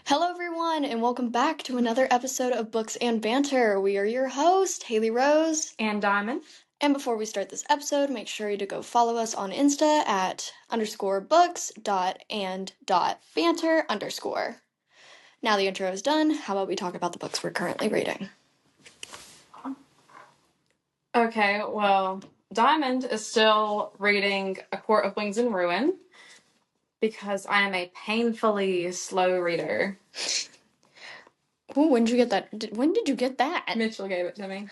Hello, everyone, and welcome back to another episode of Books and Banter. We are your host, Haley Rose. And Diamond. And before we start this episode, make sure you to go follow us on Insta at _books.and.banter_. Now the intro is done, how about we talk about the books we're currently reading? Okay, well, Diamond is still reading A Court of Wings and Ruin because I am a painfully slow reader. Ooh, when did you get that? When did you get that? Mitchell gave it to me.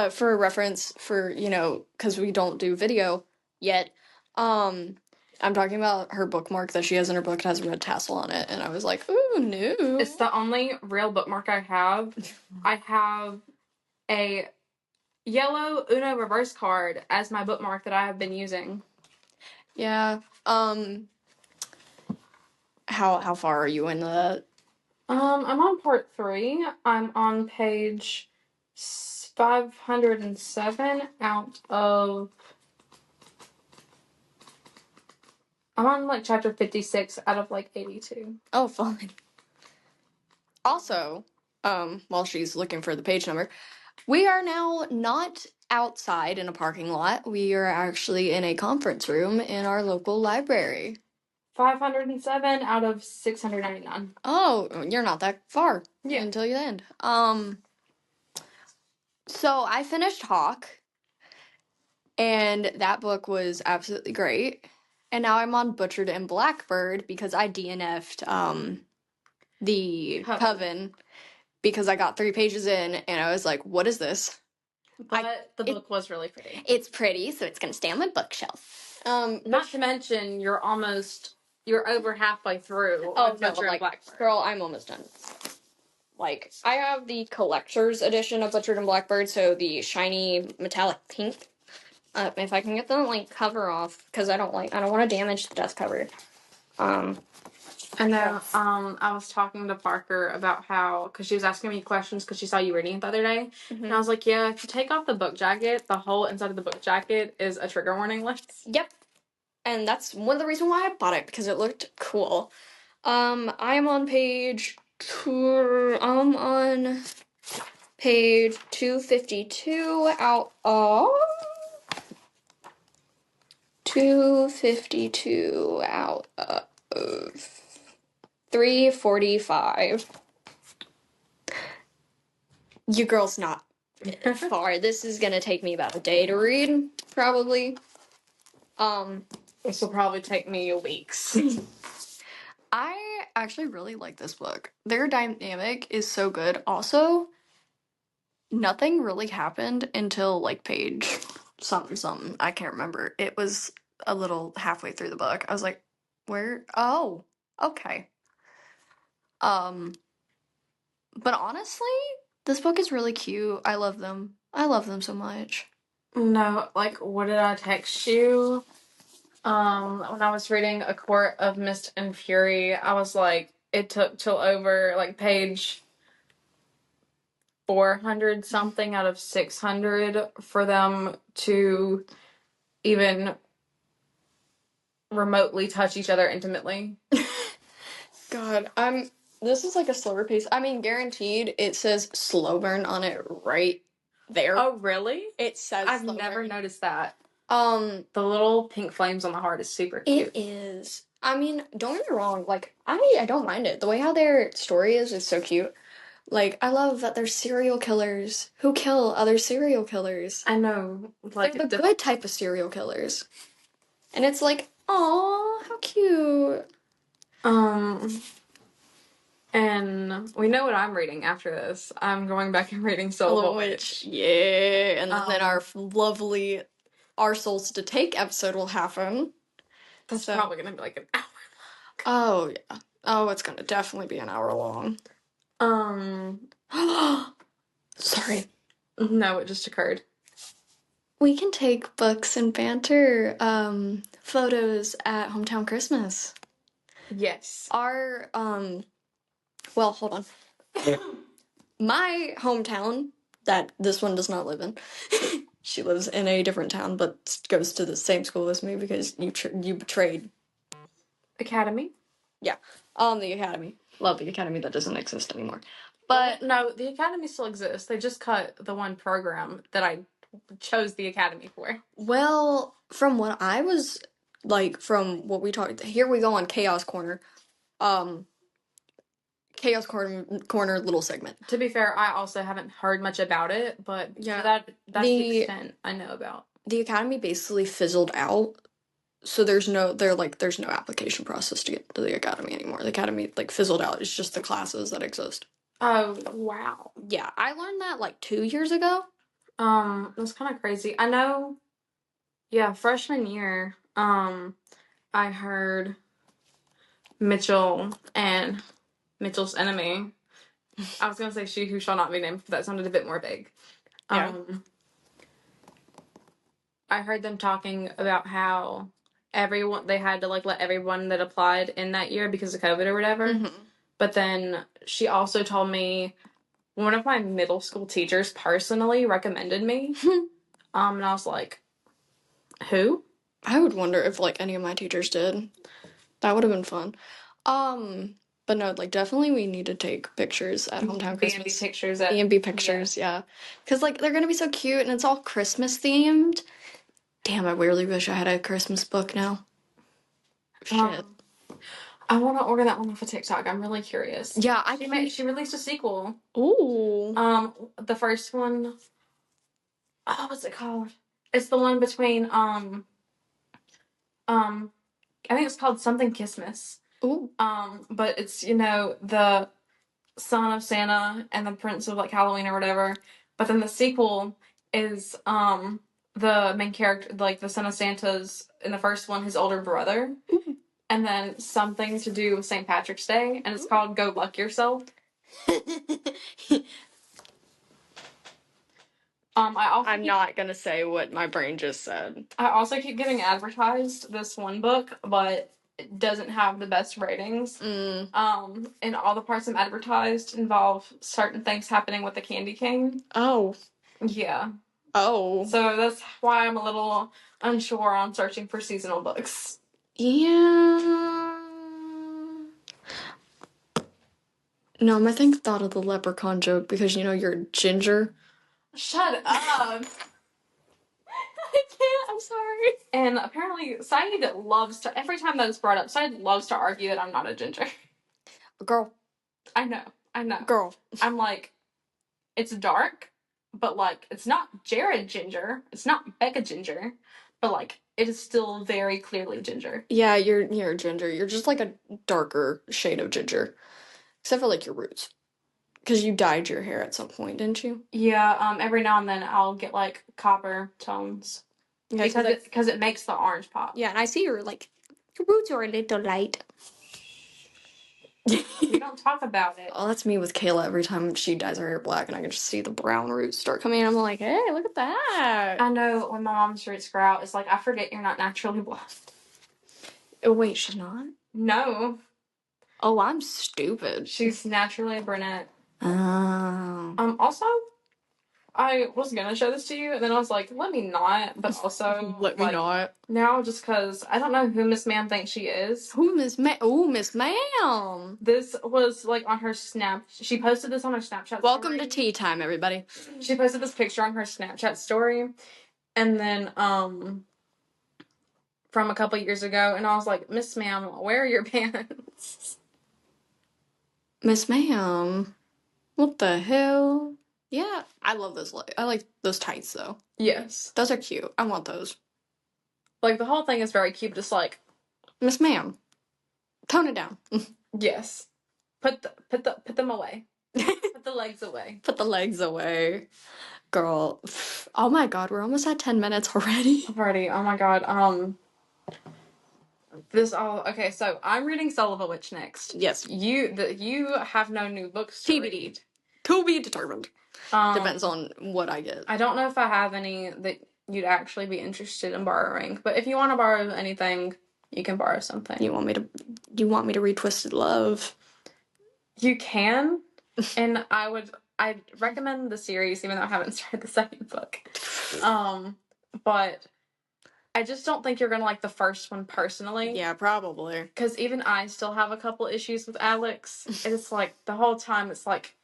For reference, because we don't do video yet, I'm talking about her bookmark that she has in her book. It has a red tassel on it, and I was like, ooh, no. It's the only real bookmark I have. I have a yellow Uno reverse card as my bookmark that I have been using. Yeah. How far are you in the... I'm on part 3. I'm on page 507 out of... I'm on chapter 56 out of 82. Oh, fine. Also, while she's looking for the page number, we are now not outside in a parking lot. We are actually in a conference room in our local library. 507 out of 699. Oh, you're not that far. Yeah. Until you end. So I finished Hawk, and that book was absolutely great. And now I'm on Butchered and Blackbird because I DNF'd the Coven because I got 3 pages in and I was like, what is this? But the book was really pretty. It's pretty, so it's gonna stay on my bookshelf. Not to mention you're over halfway through. Oh no, Blackbird. Girl, I'm almost done. I have the collector's edition of Butchered and Blackbird, so the shiny metallic pink. If I can get the cover off, because I don't want to damage the death cover. I know. I was talking to Parker about how, because she was asking me questions because she saw you reading it the other day, and I was like, yeah, if you take off the book jacket, the whole inside of the book jacket is a trigger warning list. Yep. And that's one of the reasons why I bought it, because it looked cool. I am on page 252 out of 252 out of 345. You girl's not far. This is gonna take me about a day to read, probably. This will probably take me weeks. I actually really like this book. Their dynamic is so good. Also, nothing really happened until page something. I can't remember. It was a little halfway through the book. I was like, where? Oh, okay. But honestly, this book is really cute. I love them. I love them so much. No, what did I text you? When I was reading A Court of Mist and Fury, I was like, it took till over page 400 something out of 600 for them to even remotely touch each other intimately. God, this is a slower pace. I mean, guaranteed it says slow burn on it right there. Oh, really? It says I've never noticed that. The little pink flames on the heart is super cute. It is. I mean, don't get me wrong, I don't mind it. The way how their story is so cute. I love that they're serial killers who kill other serial killers. I know. They're the good type of serial killers. And it's aw, how cute. And we know what I'm reading after this. I'm going back and reading Soul of a Witch. Yeah, and then our lovely Our Souls to Take episode will happen. That's probably gonna be an hour long. Oh, yeah. Oh, it's gonna definitely be an hour long. Sorry. No, it just occurred. We can take Books and Banter photos at Hometown Christmas. Yes. Our, well, hold on. My hometown, that this one does not live in. She lives in a different town, but goes to the same school as me because you betrayed. Academy? Yeah. The Academy. Love the Academy. That doesn't exist anymore. But no, the Academy still exists. They just cut the one program that I chose the Academy for. well, from what I was like, from what we talked, here we go on Chaos Corner. Chaos Corner little segment. To be fair, I also haven't heard much about it, but Yeah, that's the extent I know about. The Academy basically fizzled out, so there's no application process to get to the Academy anymore. The Academy like fizzled out. It's just the classes that exist. Oh wow. Yeah, I learned that like 2 years ago. That's kind of crazy. I know. Yeah, freshman year. I heard Mitchell and Mitchell's enemy. I was gonna say she who shall not be named, but that sounded a bit more vague. Yeah. I heard them talking about how they had to like let everyone that applied in that year because of COVID or whatever. Mm-hmm. But then she also told me one of my middle school teachers personally recommended me. And I was like, who? I would wonder if like any of my teachers did. That would have been fun. But no, like definitely we need to take pictures at hometown Christmas. B&B pictures at B&B pictures, yeah. Because like they're gonna be so cute and it's all Christmas themed. Damn, I really wish I had a Christmas book now. Shit. I want to order that one off of TikTok. I'm really curious. Yeah, she released a sequel. Ooh. The first one. Oh, what's it called? It's the one between I think it's called something Christmas. Ooh. But it's the son of Santa and the prince of like Halloween or whatever. But then the sequel is the main character, like the son of Santa's in the first one, his older brother. Ooh. And then something to do with St. Patrick's Day, and it's called Go Luck Yourself. I'm not gonna say what my brain just said. I also keep getting advertised this one book, but it doesn't have the best ratings. And all the parts I'm advertised involve certain things happening with the candy cane. Oh. Yeah. Oh. So that's why I'm a little unsure on searching for seasonal books. Yeah. No, I think thought of the leprechaun joke because you're ginger. Shut up. I can't, I'm sorry. And apparently Saeed loves to, every time that is brought up, Saeed loves to argue that I'm not a ginger. Girl. I know. Girl. I'm like, it's dark, but like, it's not Jared ginger, it's not Becca ginger, but like, it is still very clearly ginger. Yeah, you're a ginger. You're just like a darker shade of ginger. Except for like your roots. Because you dyed your hair at some point, didn't you? Yeah, every now and then I'll get like copper tones. Yeah, because it makes the orange pop. Yeah, and I see your roots are a little light. We don't talk about it. Oh, that's me with Kayla every time she dyes her hair black and I can just see the brown roots start coming in. I'm like, hey, look at that. I know when my mom's roots grow out, it's like, I forget you're not naturally blonde. Oh, wait, she's not? No. Oh, I'm stupid. She's naturally a brunette. Oh. Also, I was gonna show this to you, and then I was like, let me not, but also... Let me not. Now, just because I don't know who Miss Ma'am thinks she is. Who Miss Ma'am? Oh, Miss Ma'am. This was, like, on her Snap... She posted this on her Snapchat Welcome story. to tea time, everybody. She posted this picture on her Snapchat story, and then, from a couple years ago, and I was like, Miss Ma'am, where are your pants? Miss Ma'am. What the hell? Yeah, I love those. I like those tights, though. Yes. Those are cute. I want those. Like, the whole thing is very cute, just like... Miss Ma'am. Tone it down. Yes. Put them away. Put the legs away. Put the legs away. Girl. Oh my god, we're almost at 10 minutes already. Oh my god. Okay, so I'm reading Soul of a Witch next. Yes. You have no new books to TBD. read. To be determined. Depends on what I get. I don't know if I have any that you'd actually be interested in borrowing, but if you want to borrow anything, you can borrow something. You want me to read Twisted Love? You can, and I'd recommend the series, even though I haven't started the second book. But I just don't think you're gonna like the first one personally. Yeah, probably. Because even I still have a couple issues with Alex. It's like the whole time it's like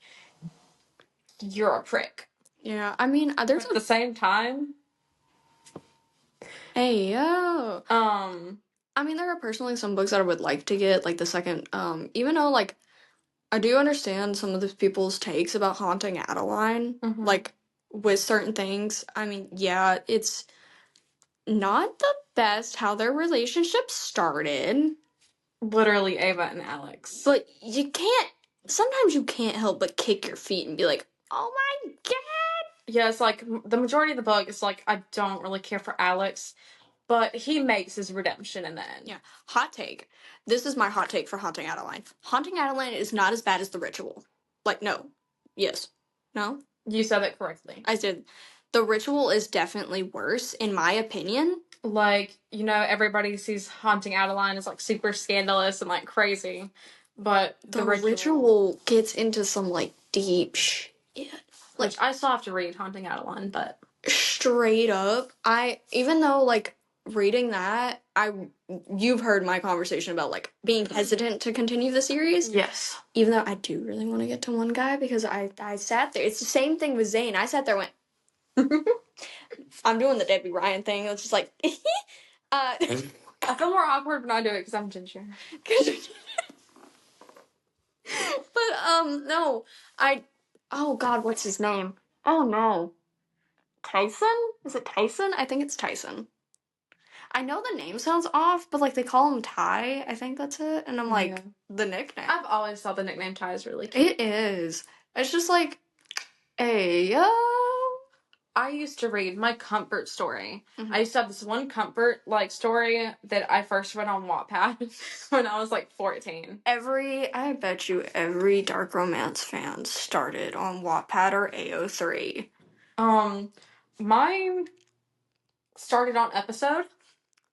you're a prick. Yeah, I mean, there's But at the same time. Hey yo. Um. I mean, there are personally some books that I would like to get, like the second. Even though like I do understand some of the people's takes about Haunting Adeline, like with certain things. I mean, yeah, it's not the best how their relationship started. Literally Ava and Alex. But you can't, sometimes you can't help but kick your feet and be like, oh my god. Yeah, it's like the majority of the book is like, I don't really care for Alex, but he makes his redemption in the end. Yeah. Hot take. This is my hot take for Haunting Adeline. Haunting Adeline is not as bad as The Ritual. Like, no. Yes. No? You said it correctly. I said, The Ritual is definitely worse, in my opinion. Like, you know, everybody sees Haunting Adeline as like super scandalous and like crazy, but The Ritual gets into some like deep shit. Like, I still have to read Haunting Adeline, but straight up, even though like reading that, you've heard my conversation about like being hesitant to continue the series. Yes. Even though I do really want to get to one guy because I sat there. It's the same thing with Zane. I sat there and went, I'm doing the Debbie Ryan thing. It's just like, I feel more awkward when I do it because I'm ginger. But no, oh god, what's his name? Oh no. Tyson? Is it Tyson? I think it's Tyson. I know the name sounds off, but like they call him Ty. I think that's it. And I'm like, Yeah. the nickname. I've always thought the nickname Ty is really cute. It is. It's just like, hey, yo. I used to read my comfort story. I used to have this one comfort like story that I first read on Wattpad when I was like 14. I bet you every dark romance fan started on Wattpad or AO3. Mine started on Episode.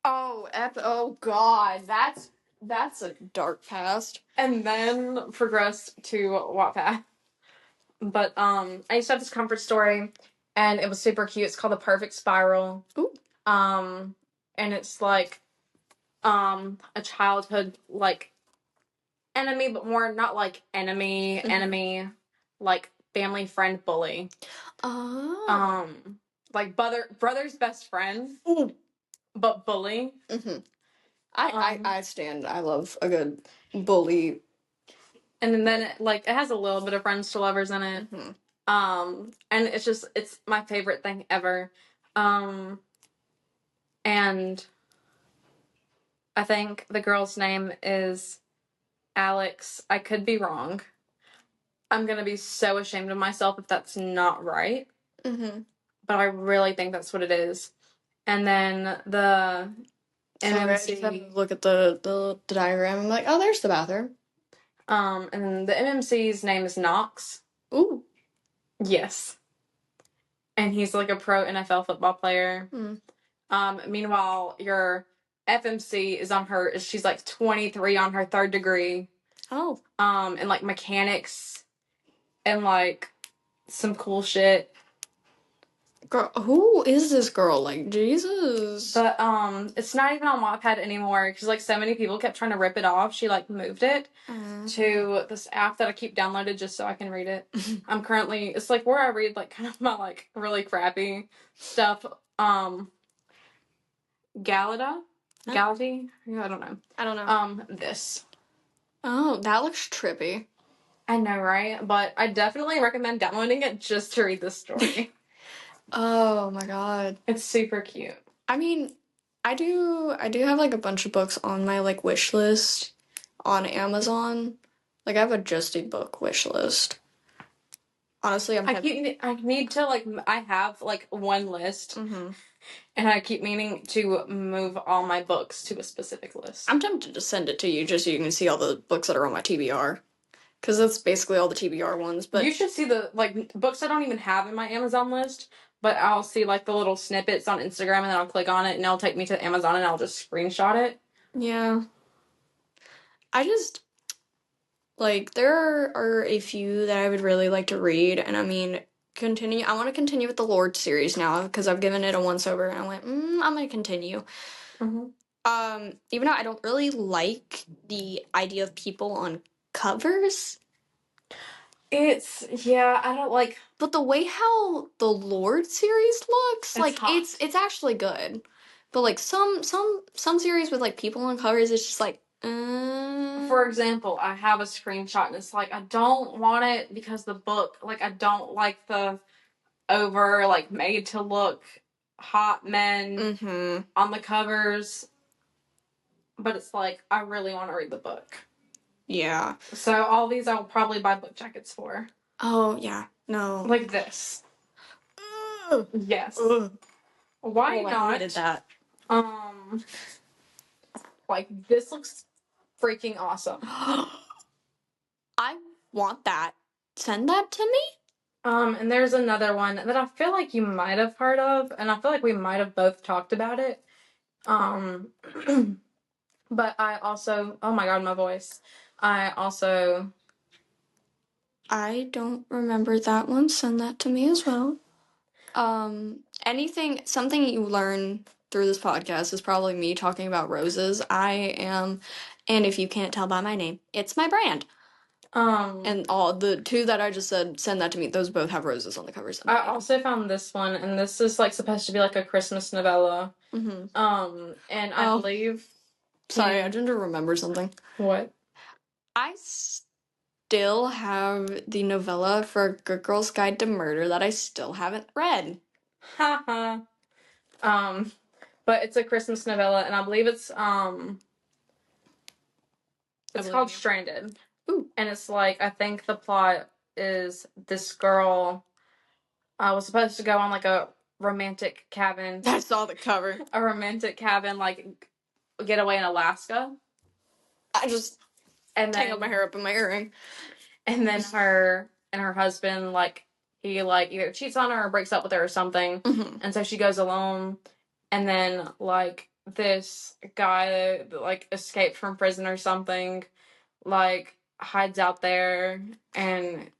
Oh god, that's a dark past. And then progressed to Wattpad. But I used to have this comfort story, and it was super cute. It's called The Perfect Spiral. Ooh. And it's like a childhood like enemy, but more not like enemy, like family friend bully. Oh. Like brother's best friend. Ooh. But bully. I stand. I love a good bully. And then it has a little bit of friends to lovers in it. And it's my favorite thing ever. And I think the girl's name is Alex. I could be wrong. I'm gonna be so ashamed of myself if that's not right. But I really think that's what it is. And then the MMC. So I just look at the diagram. I'm like, oh, there's the bathroom. And the MMC's name is Knox. Ooh. Yes. And he's like a pro NFL football player. Meanwhile, your FMC she's like 23 on her third degree. Oh. And like mechanics and like some cool shit. Girl, who is this girl? Like, Jesus. But it's not even on Wattpad anymore because like so many people kept trying to rip it off. She like moved it to this app that I keep downloaded just so I can read it. It's like where I read like kind of my like really crappy stuff. Galata? Galati? I don't know. I don't know. This. Oh, that looks trippy. I know, right? But I definitely recommend downloading it just to read this story. Oh my god. It's super cute. I mean, I do have like a bunch of books on my like wish list on Amazon. Like I have a Just a Book wish list. Honestly, I need to like I have like one list. And I keep meaning to move all my books to a specific list. I'm tempted to send it to you just so you can see all the books that are on my TBR. Because that's basically all the TBR ones. But you should see the like books I don't even have in my Amazon list, but I'll see like the little snippets on Instagram and then I'll click on it and it'll take me to Amazon and I'll just screenshot it. Yeah. I just, like, there are a few that I would really like to read. And I mean, continue. I want to continue with the Lord series now because I've given it a once over, and I went, I'm gonna continue. Even though I don't really like the idea of people on covers. I don't like. But the way how the Lord series looks, like hot. it's actually good. But like some series with like people on covers, it's just like. For example, I have a screenshot and it's like I don't want it because the book, like I don't like the over like made to look hot men on the covers. But it's like I really want to read the book. Yeah. So all these I will probably buy book jackets for. Oh yeah. No. Like this. Yes. Ugh. Why not? I hated that. Like this looks freaking awesome. I want that. Send that to me. And there's another one that I feel like you might have heard of, and I feel like we might have both talked about it. But I also, oh my god, my voice. I don't remember that one. Send that to me as well. Something you learn through this podcast is probably me talking about roses. And if you can't tell by my name, it's my brand. And all the two that I just said, send that to me. Those both have roses on the covers. I also found this one, and this is like supposed to be like a Christmas novella. And I believe. Sorry, I didn't remember something. What? I still have the novella for A Good Girl's Guide to Murder that I still haven't read. Haha. But it's a Christmas novella, and I believe it's called Stranded. Ooh. And it's like, I think the plot is this girl was supposed to go on like a romantic cabin. I saw the cover. A romantic cabin, like, getaway in Alaska. I just tangled my hair up in my earring. And then her and her husband, like, he, like, either cheats on her or breaks up with her or something. And so she goes alone. And then, like, this guy that, like, escaped from prison or something, like, hides out there. And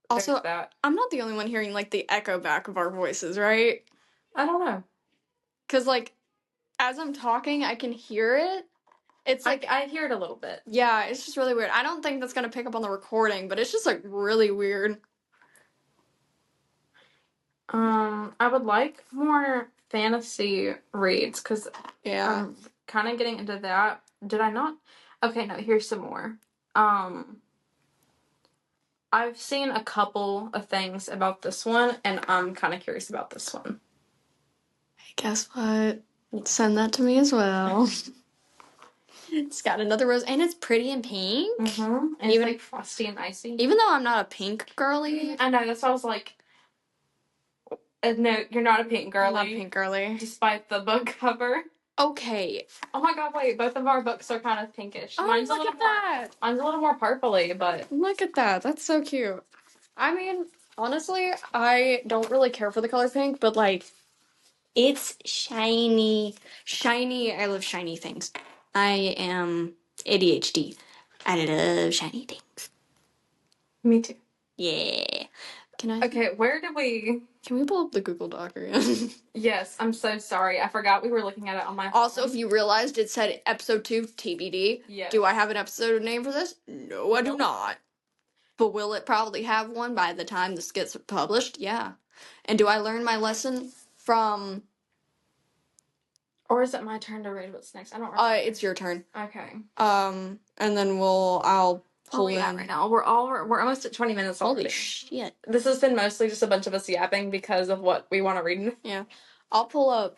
also, I'm not the only one hearing, like, the echo back of our voices, right? I don't know. Because, like, as I'm talking, I can hear it. It's like I hear it a little bit. Yeah, it's just really weird. I don't think that's gonna pick up on the recording, but it's just like really weird. I would like more fantasy reads because I'm kind of getting into that. Did I not? Okay, no. Here's some more. I've seen a couple of things about this one, and I'm kind of curious about this one. Guess what? Send that to me as well. It's got another rose, and it's pretty and pink. And even like frosty and icy. Even though I'm not a pink girly. I know, that's why I was like, no, you're not a pink girly. I'm not a pink girly. Despite the book cover. Okay. Oh my god, wait, both of our books are kind of pinkish. Oh, mine's look at that. Mine's a little more purpley, but... Look at that. That's so cute. I mean, honestly, I don't really care for the color pink, but like, it's shiny. Shiny. I love shiny things. I am ADHD. I love shiny things. Me too. Yeah. Can I? Okay, where did we... Can we pull up the Google Doc again? Yes, I'm so sorry. I forgot we were looking at it on my phone. Also, if you realized it said episode 2 TBD, yes. Do I have an episode name for this? No, I do not. But will it probably have one by the time this gets published? Yeah. And do I learn my lesson from... Or is it my turn to read what's next? I don't remember. It's your turn. Okay. And then I'll pull in. Right now? We're almost at 20 minutes already. Holy shit. This has been mostly just a bunch of us yapping because of what we want to read. Yeah. I'll pull up.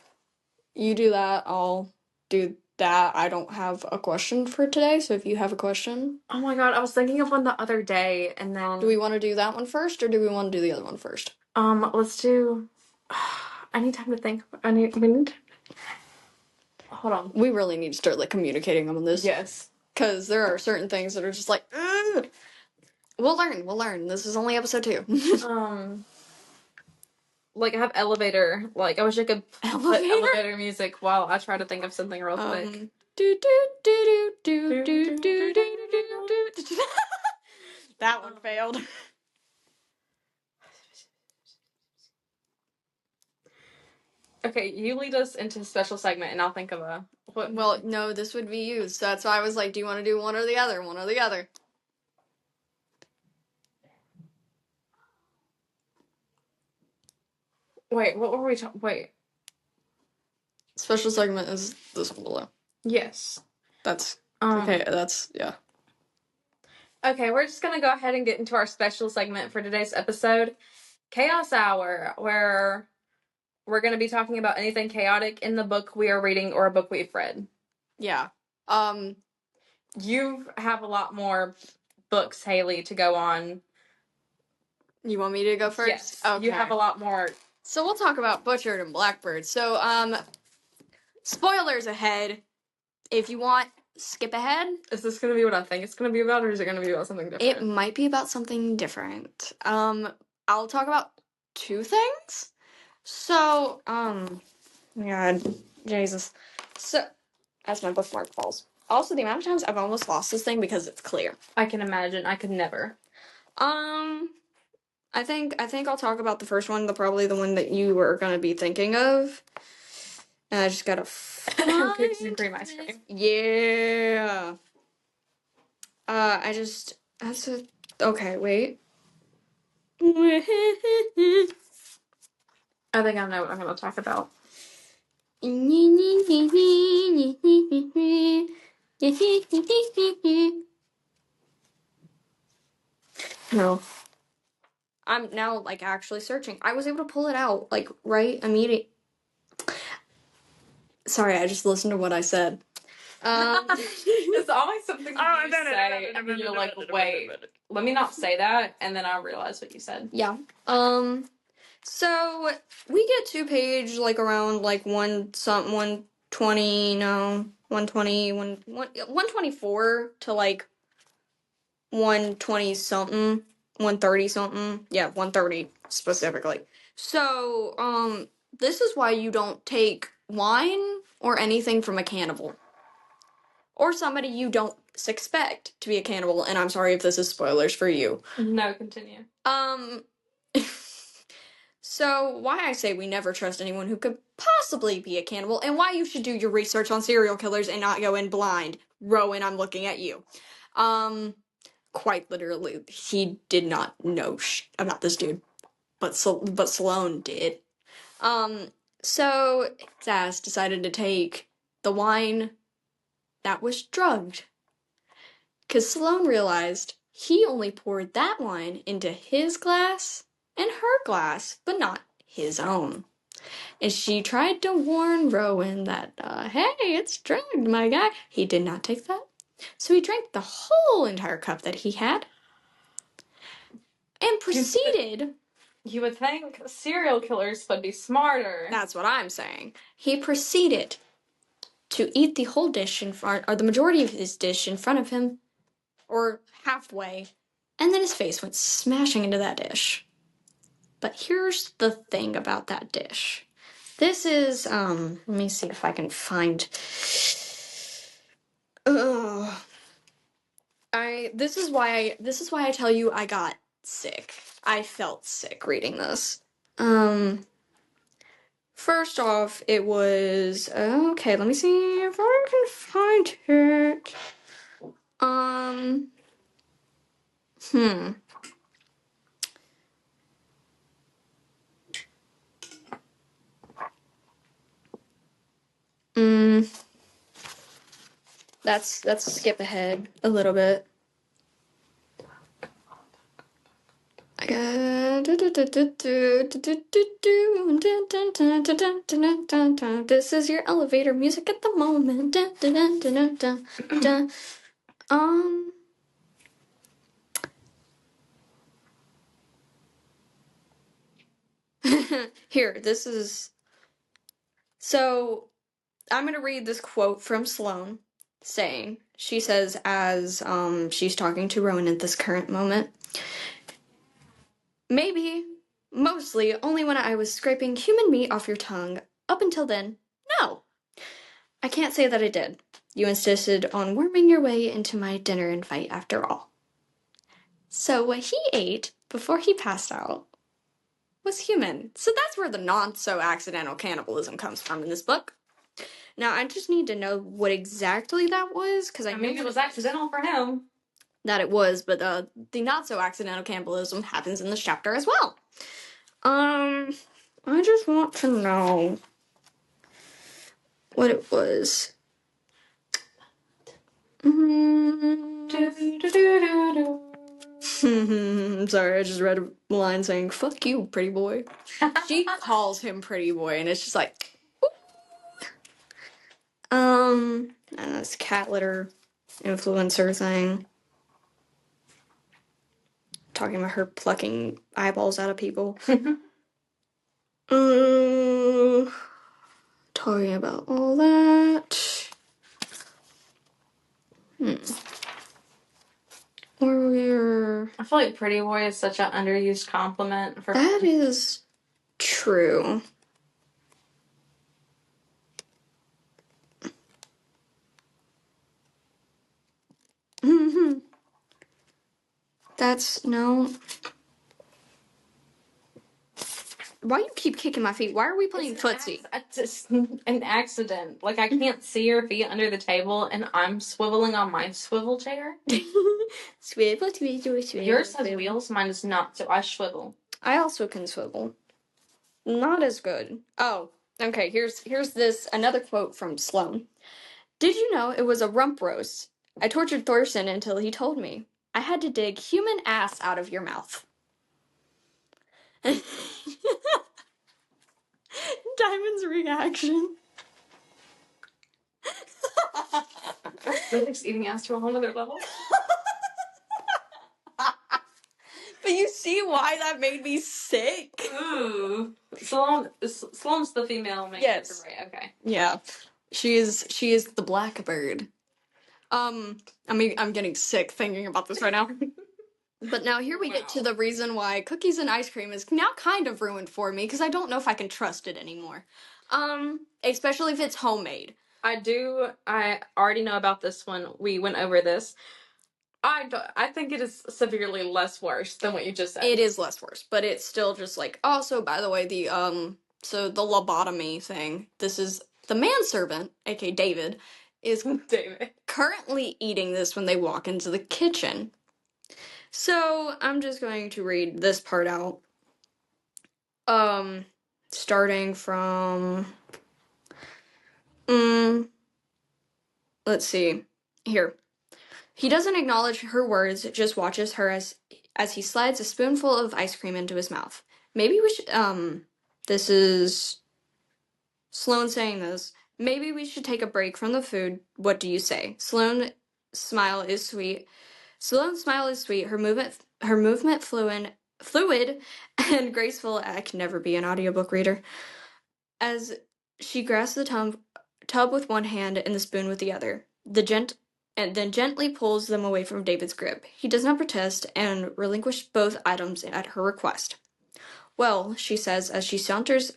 You do that. I'll do that. I don't have a question for today, so if you have a question. Oh my god, I was thinking of one the other day, and then... Do we want to do that one first, or do we want to do the other one first? Let's do... I need time to think. We need... Hold on. We really need to start, like, communicating on this. Yes. Because there are certain things that are just like, ugh. We'll learn. This is only episode 2. Like, I have elevator. Like, I wish I could put elevator music while I try to think of something real quick. That one failed. Okay, you lead us into a special segment, and I'll think of a. What? Well, no, this would be you. So that's why I was like, do you want to do one or the other? One or the other. Wait, what were we talking? Wait. Special segment is this one below. Yes. That's okay. That's yeah. Okay, we're just gonna go ahead and get into our special segment for today's episode, Chaos Hour, where we're gonna be talking about anything chaotic in the book we are reading or a book we've read. Yeah. You have a lot more books, Haley, to go on. You want me to go first? Yes. Okay. You have a lot more. So we'll talk about Butchered and Blackbird. So, spoilers ahead. If you want, skip ahead. Is this gonna be what I think it's gonna be about, or is it gonna be about something different? It might be about something different. I'll talk about two things. So, God, Jesus. So, as my bookmark falls. Also, the amount of times I've almost lost this thing because it's clear. I can imagine. I could never. I think I'll talk about the first one, probably the one that you were gonna be thinking of. And I just gotta Cookies and cream ice cream. Yeah. Okay, wait. I think I know what I'm gonna talk about. No. I'm now like actually searching. I was able to pull it out like right immediately. Sorry, I just listened to what I said. It's always something you say, and then you're like, wait, let me not say that, and then I realize what you said. Yeah. So we get to page like around like 120, no, 120, 124 to like 120 something, 130 something. Yeah, 130 specifically. So, this is why you don't take wine or anything from a cannibal. Or somebody you don't suspect to be a cannibal, and I'm sorry if this is spoilers for you. No, continue. So why I say we never trust anyone who could possibly be a cannibal, and why you should do your research on serial killers and not go in blind. Rowan, I'm looking at you. Quite literally, he did not know about this dude, but Sloane did. So Zaz decided to take the wine that was drugged. Because Sloane realized he only poured that wine into his glass and her glass, but not his own. And she tried to warn Rowan that, hey, it's drugged, my guy. He did not take that. So he drank the whole entire cup that he had and proceeded. You would think serial killers would be smarter. That's what I'm saying. He proceeded to eat the whole dish in front, or the majority of his dish in front of him, or halfway, and then his face went smashing into that dish. But here's the thing about that dish. This is, let me see if I can find, this is why I tell you I got sick. I felt sick reading this. First off, it was, okay, let me see if I can find it. Let's skip ahead a little bit. This is your elevator music at the moment. Here, this is. So, I'm gonna read this quote from Sloane, saying, she says, as she's talking to Rowan at this current moment. Maybe, mostly, only when I was scraping human meat off your tongue. Up until then, no. I can't say that I did. You insisted on worming your way into my dinner invite after all. So what he ate before he passed out was human. So that's where the not-so-accidental cannibalism comes from in this book. Now, I just need to know what exactly that was, because I mean, it was accidental for him. That it was, but the not-so-accidental cannibalism happens in this chapter as well. I just want to know what it was. Sorry, I just read a line saying, "Fuck you, pretty boy." She calls him pretty boy, and it's just like, and this cat litter influencer thing. Talking about her plucking eyeballs out of people. Talking about all that. I feel like pretty boy is such an underused compliment for that is true. That's no. Why you keep kicking my feet? Why are we playing footsie? It's just an accident. Like, I can't see your feet under the table, and I'm swiveling on my swivel chair. Swivel. Yours has wheels, mine does not, so I swivel. I also can swivel. Not as good. Oh, okay. Here's this another quote from Sloane. Did you know it was a rump roast? I tortured Thorson until he told me. I had to dig human ass out of your mouth. Diamond's reaction. Felix eating ass to a whole other level. But you see why that made me sick? Ooh. Sloane's the female main Yes. character, right? Okay. Yeah. She is the blackbird. I mean, I'm getting sick thinking about this right now. But now here we get to the reason why cookies and ice cream is now kind of ruined for me, because I don't know if I can trust it anymore. Especially if it's homemade. I already know about this one. We went over this. I think it is severely less worse than what you just said. It is less worse, but it's still just like, also, by the way, so the lobotomy thing, this is the manservant, aka David, is David. currently eating this when they walk into the kitchen. So, I'm just going to read this part out. Starting from, let's see, here. He doesn't acknowledge her words, just watches her as he slides a spoonful of ice cream into his mouth. Maybe we should, this is Sloane saying this. Maybe we should take a break from the food. What do you say? Sloane's smile is sweet. Her movement fluid and graceful. I can never be an audiobook reader. As she grasps the tub with one hand and the spoon with the other, and then gently pulls them away from David's grip. He does not protest and relinquish both items at her request. Well, she says as she saunters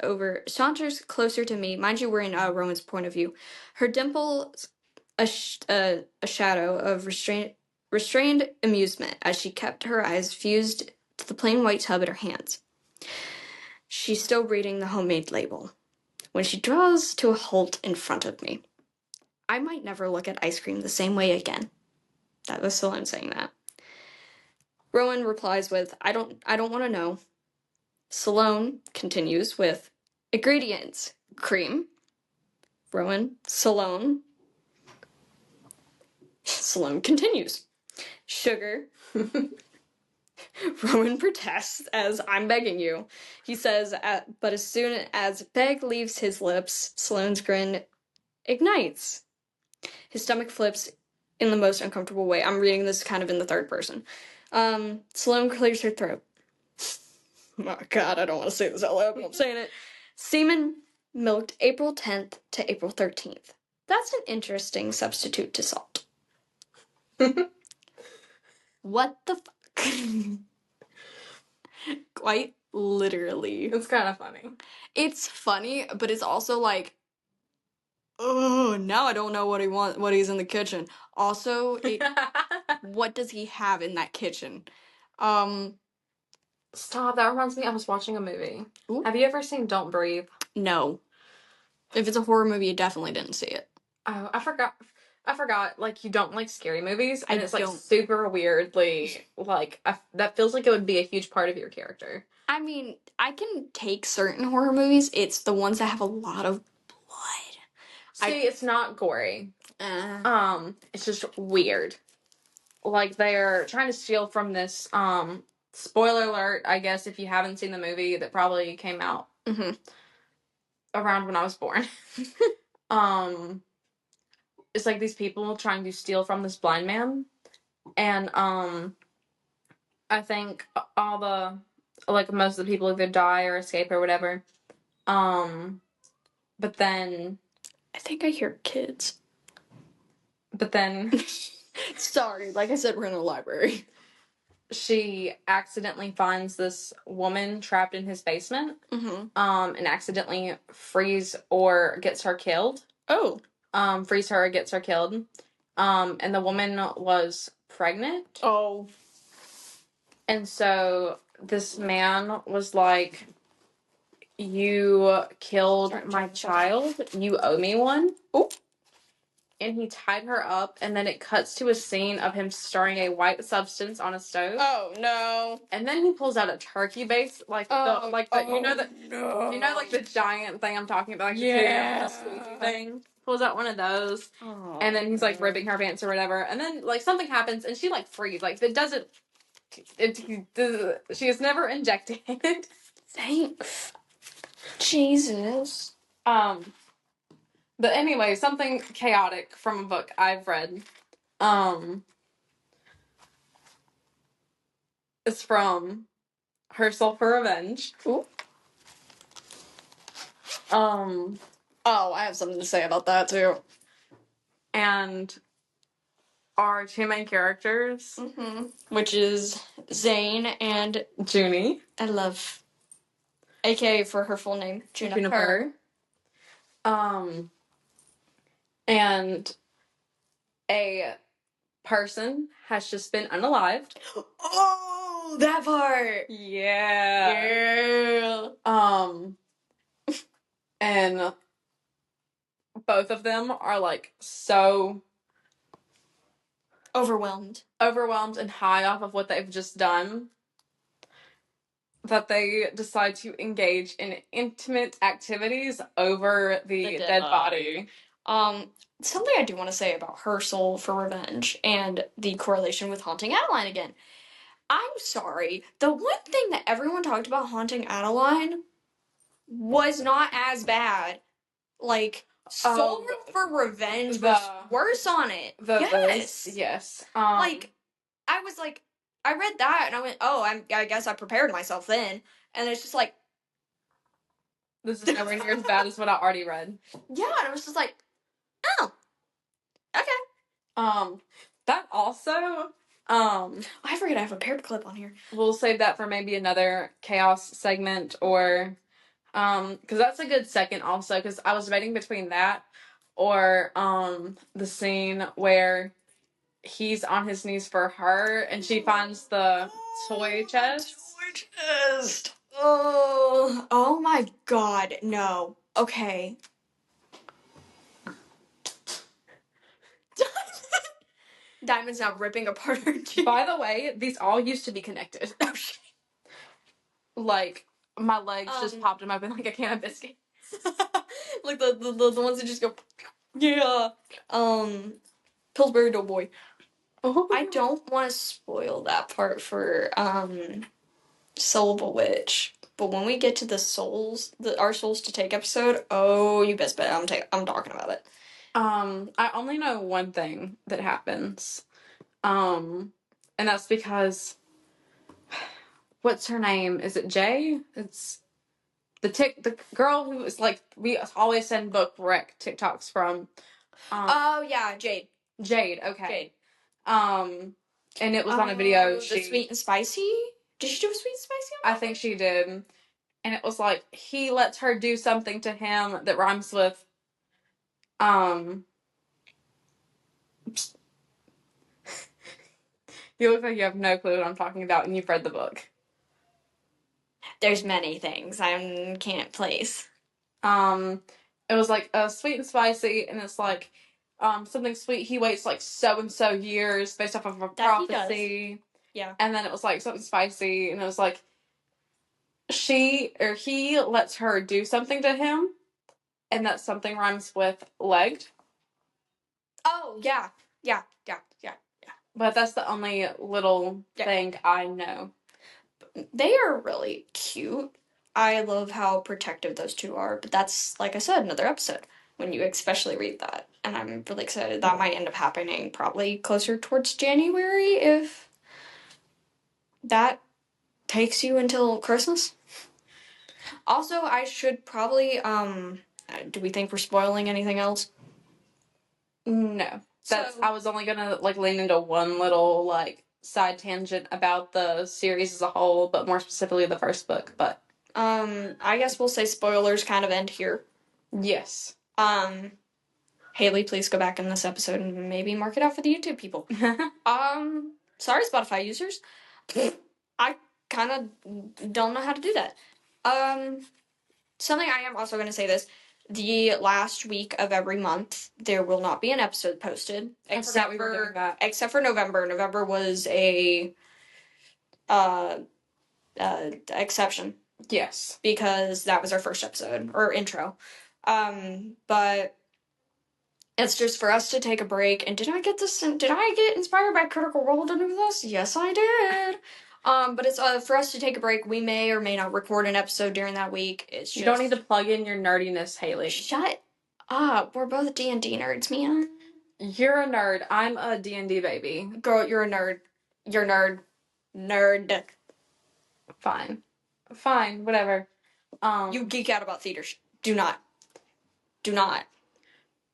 closer to me. Mind you, we're in Rowan's point of view. Her dimples a shadow of restrained amusement as she kept her eyes fused to the plain white tub in her hands. She's still reading the homemade label when she draws to a halt in front of me. I might never look at ice cream the same way again. That was Sloane saying that. Rowan replies with, I don't want to know. Sloane continues with, ingredients, cream. Rowan, Sloane. Sloane continues, sugar. Rowan protests as, I'm begging you. He says, but as soon as beg leaves his lips, Sloane's grin ignites. His stomach flips in the most uncomfortable way. I'm reading this kind of in the third person. Sloane clears her throat. Oh God, I don't want to say this out loud, but I'm saying it. Semen milked April 10th to April 13th. That's an interesting substitute to salt. What the fuck? Quite literally. It's kind of funny. It's funny, but it's also like, oh, now I don't know what he's in the kitchen. Also, what does he have in that kitchen? Stop. That reminds me. I was watching a movie. Ooh. Have you ever seen Don't Breathe? No. If it's a horror movie, you definitely didn't see it. Oh, I forgot. Like, you don't like scary movies, and it's like don't. super weirdly like that feels like it would be a huge part of your character. I mean, I can take certain horror movies. It's the ones that have a lot of blood. See, it's not gory. It's just weird. Like, they're trying to steal from this. Spoiler alert, I guess, if you haven't seen the movie that probably came out around when I was born. It's like these people trying to steal from this blind man, and I think all the like most of the people either die or escape or whatever. But then I think I hear kids. But then Sorry, like I said, we're in a library. she accidentally finds this woman trapped in his basement, and accidentally frees or gets her killed. Oh. Frees her or gets her killed. And the woman was pregnant. Oh. And so this man was like, "You killed my child. You owe me one." Oh. And he tied her up, and then it cuts to a scene of him stirring a white substance on a stove. Oh no! And then he pulls out a turkey base, like you know like the giant thing I'm talking about, like the squeegee thing. Pulls out one of those, and then he's like ripping her pants or whatever, and then like something happens, and she like frees. Like it doesn't. She is never injected. Thanks, Jesus. But anyway, something chaotic from a book I've read. It's from Her Soul for Revenge. Ooh. Oh, I have something to say about that too. And our two main characters, which is Zane and Junie. I love, aka for her full name, Juniper. And a person has just been unalived. Oh, that part. Yeah. And both of them are like so overwhelmed and high off of what they've just done that they decide to engage in intimate activities over the dead body. Something I do want to say about Her Soul for Revenge and the correlation with Haunting Adeline again. I'm sorry. The one thing that everyone talked about Haunting Adeline was not as bad. Like, Soul for Revenge was worse on it. Yes. Like, I was like, I read that and I went, oh, I guess I prepared myself then. And it's just like, this is nowhere near as bad as what I already read. Yeah, and I was just like, oh, okay. That also, I forget I have a paired clip on here. We'll save that for maybe another chaos segment or, because that's a good second also, because I was debating between that or, the scene where he's on his knees for her and she finds the toy chest. Oh my god, no. Okay. Diamond's now ripping apart her teeth. By the way, these all used to be connected. Oh shit. Like, my legs just popped them open like a can of biscuits. Like the ones that just go, yeah. Pillsbury Doughboy. Oh. I don't want to spoil that part for Soul of a Witch, but when we get to the souls, our souls to take episode, oh, you best bet I'm talking about it. I only know one thing that happens, and that's because what's her name? Is it Jay? It's the girl who is like we always send book rec TikToks from. Oh yeah, Jade. Okay. And it was on a video. The sweet and spicy. Did she do a sweet and spicy? I think she did, and it was like he lets her do something to him that rhymes with. You look like you have no clue what I'm talking about, and you've read the book. There's many things I can't place. It was like sweet and spicy, and it's like something sweet. He waits like so and so years based off of a prophecy. Yeah. And then it was like something spicy, and it was like he lets her do something to him, and that something rhymes with legged. Oh, yeah. Yeah. But that's the only little thing I know. They are really cute. I love how protective those two are, but that's, like I said, another episode when you especially read that. And I'm really excited. That might end up happening probably closer towards January if that takes you until Christmas. Also, I should probably, do we think we're spoiling anything else? No. I was only gonna like lean into one little like side tangent about the series as a whole, but more specifically the first book, but I guess we'll say spoilers kind of end here. yes. Haley, please go back in this episode and maybe mark it out for the YouTube people. Sorry, Spotify users. I kind of don't know how to do that. Something I am also going to say this. The last week of every month, there will not be an episode posted. Except for November. November was a exception. Yes. Because that was our first episode, or intro. But it's just for us to take a break. And did I get inspired by Critical Role to do this? Yes, I did. But it's for us to take a break. We may or may not record an episode during that week. It's just... You don't need to plug in your nerdiness, Haley. Shut up. We're both D&D nerds, man. You're a nerd. I'm a D&D baby. Girl, you're a nerd. You're a nerd. Nerd. Fine, whatever. You geek out about theater. Do not.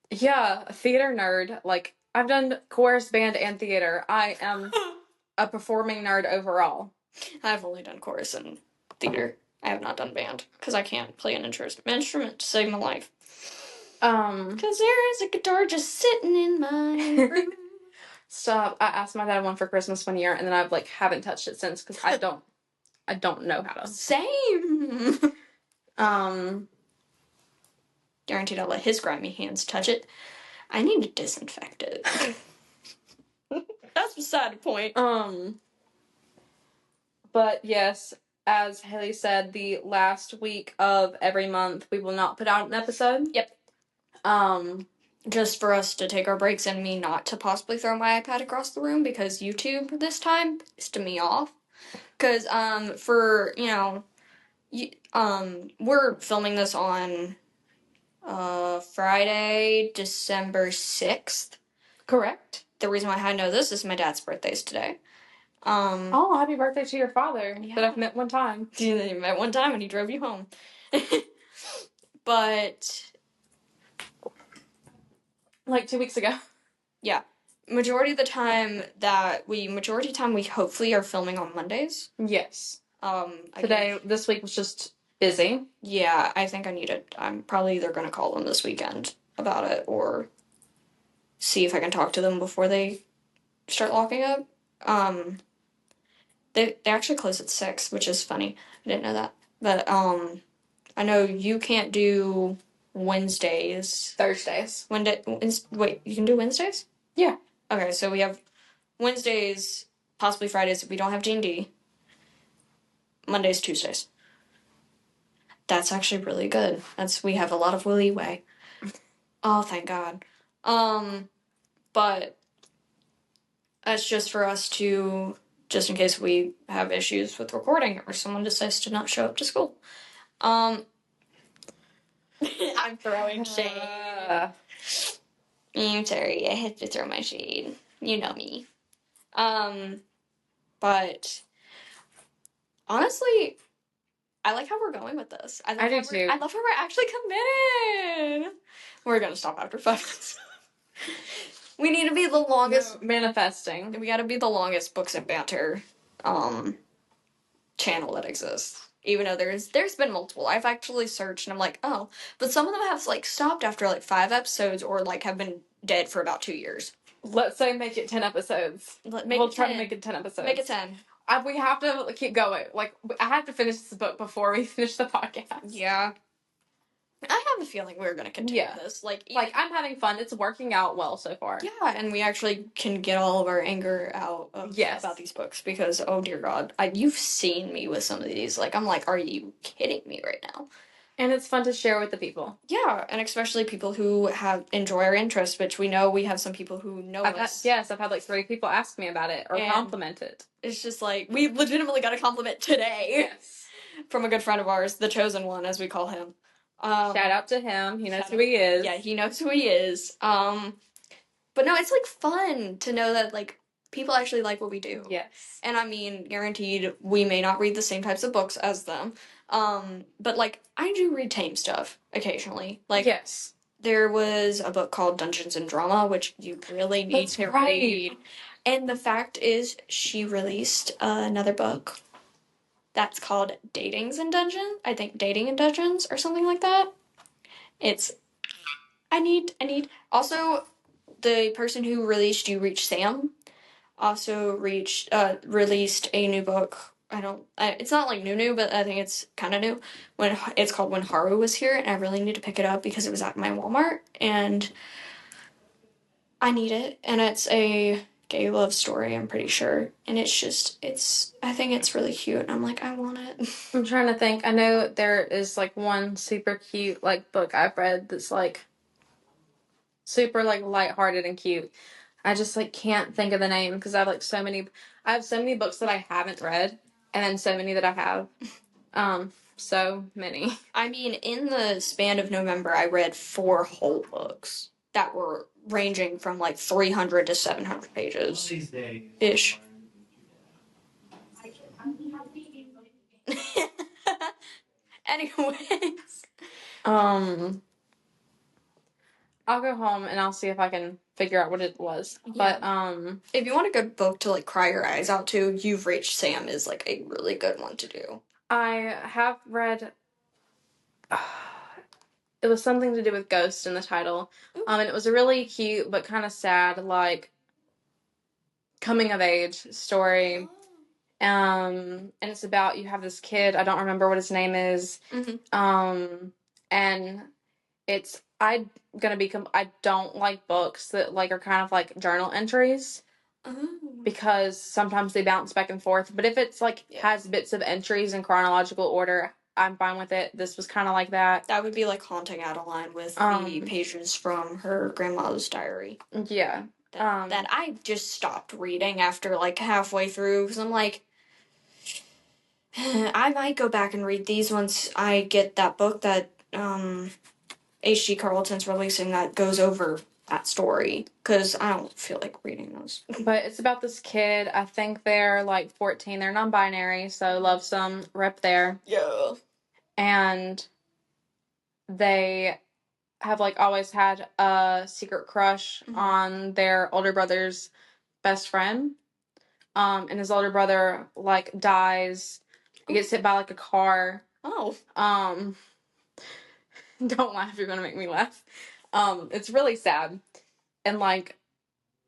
Yeah, a theater nerd. Like, I've done chorus, band, and theater. I am a performing nerd overall. I've only done chorus and theater. I have not done band because I can't play an instrument to save my life. Because there is a guitar just sitting in my room. Stop. I asked my dad one for Christmas one year, and then I've like haven't touched it since because I don't know how to. Same. Guaranteed I'll let his grimy hands touch it. I need to disinfect it. That's beside the point. But yes, as Haley said, the last week of every month we will not put out an episode. Yep. Just for us to take our breaks and me not to possibly throw my iPad across the room because YouTube this time pissed me off. Because for we're filming this on Friday, December 6th. Correct. The reason why I know this is my dad's birthday's today. Oh, happy birthday to your father that I've met one time. You met one time and he drove you home. But like 2 weeks ago. Yeah. Majority of the time we hopefully are filming on Mondays. Yes. This week was just busy. Yeah, I think I'm probably either going to call them this weekend about it or see if I can talk to them before they start locking up. They actually close at 6, which is funny. I didn't know that. But I know you can't do Wednesdays. Thursdays. Wait, you can do Wednesdays? Yeah. Okay, so we have Wednesdays, possibly Fridays if we don't have D&D. Mondays, Tuesdays. That's actually really good. We have a lot of leeway. Oh, thank God. But that's just for us to, just in case we have issues with recording or someone decides to not show up to school. I'm throwing shade. I'm sorry, I had to throw my shade. You know me. But honestly, I like how we're going with this. I do too. I love how we're actually committed. We're gonna stop after 5 minutes. We need to be the longest manifesting. We gotta be the longest Books and Banter channel that exists. Even though there's been multiple. I've actually searched and I'm like, oh, but some of them have like stopped after like 5 episodes or like have been dead for about 2 years. Let's say make it 10 episodes. We'll try to make it 10 episodes. Make it 10. We have to keep going. Like, I have to finish this book before we finish the podcast. Yeah. I have a feeling we're gonna continue this. Like, I'm having fun. It's working out well so far. Yeah, and we actually can get all of our anger out about these books because, oh dear God, you've seen me with some of these. Like, I'm like, are you kidding me right now? And it's fun to share with the people. Yeah, and especially people who enjoy our interests, which we know we have some people who know us. I've had like 3 people ask me about it or compliment it. It's just like, we legitimately got a compliment today. Yes. From a good friend of ours, the chosen one, as we call him. Shout out to him. He knows who he is. Yeah, he knows who he is. But no, it's like fun to know that like people actually like what we do. Yes. And I mean, guaranteed, we may not read the same types of books as them. But like, I do read tame stuff occasionally. Like, yes. There was a book called Dungeons and Drama, which you really need to read. And the fact is, she released another book that's called Datings and Dungeons. I think Dating and Dungeons or something like that. I need. Also, the person who released You Reach Sam also released a new book. It's not like new, but I think it's kind of new. It's called When Haru Was Here, and I really need to pick it up because it was at my Walmart, and I need it. And it's a gay love story, I'm pretty sure, and I think it's really cute, and I'm like, I want it. I'm trying to think. I know there is like one super cute like book I've read that's like super like lighthearted and cute. I just like can't think of the name because I have so many books that I haven't read and then so many that I have. So many. I mean, in the span of November, I read 4 whole books that were ranging from like 300 to 700 pages ish. Anyways, I'll go home and I'll see if I can figure out what it was. Yeah. But if you want a good book to like cry your eyes out to, You've Reached Sam is like a really good one to do. I have read. It was something to do with ghosts in the title, and it was a really cute but kind of sad like coming of age story. And it's about you have this kid. I don't remember what his name is. And it's I don't like books that like are kind of like journal entries. Because sometimes they bounce back and forth. But if it's like has bits of entries in chronological order, I'm fine with it. This was kind of like that. That would be like Haunting Adeline with the pages from her grandmother's diary. Yeah. That I just stopped reading after like halfway through because I'm like, I might go back and read these once I get that book that H.G. Carlton's releasing that goes over that story because I don't feel like reading those. But it's about this kid. I think they're like 14. They're non-binary, so love some rep there. Yeah. And they have like always had a secret crush on their older brother's best friend. And his older brother like dies. He gets hit by like a car. Oh. Don't laugh, you're gonna make me laugh. It's really sad. And like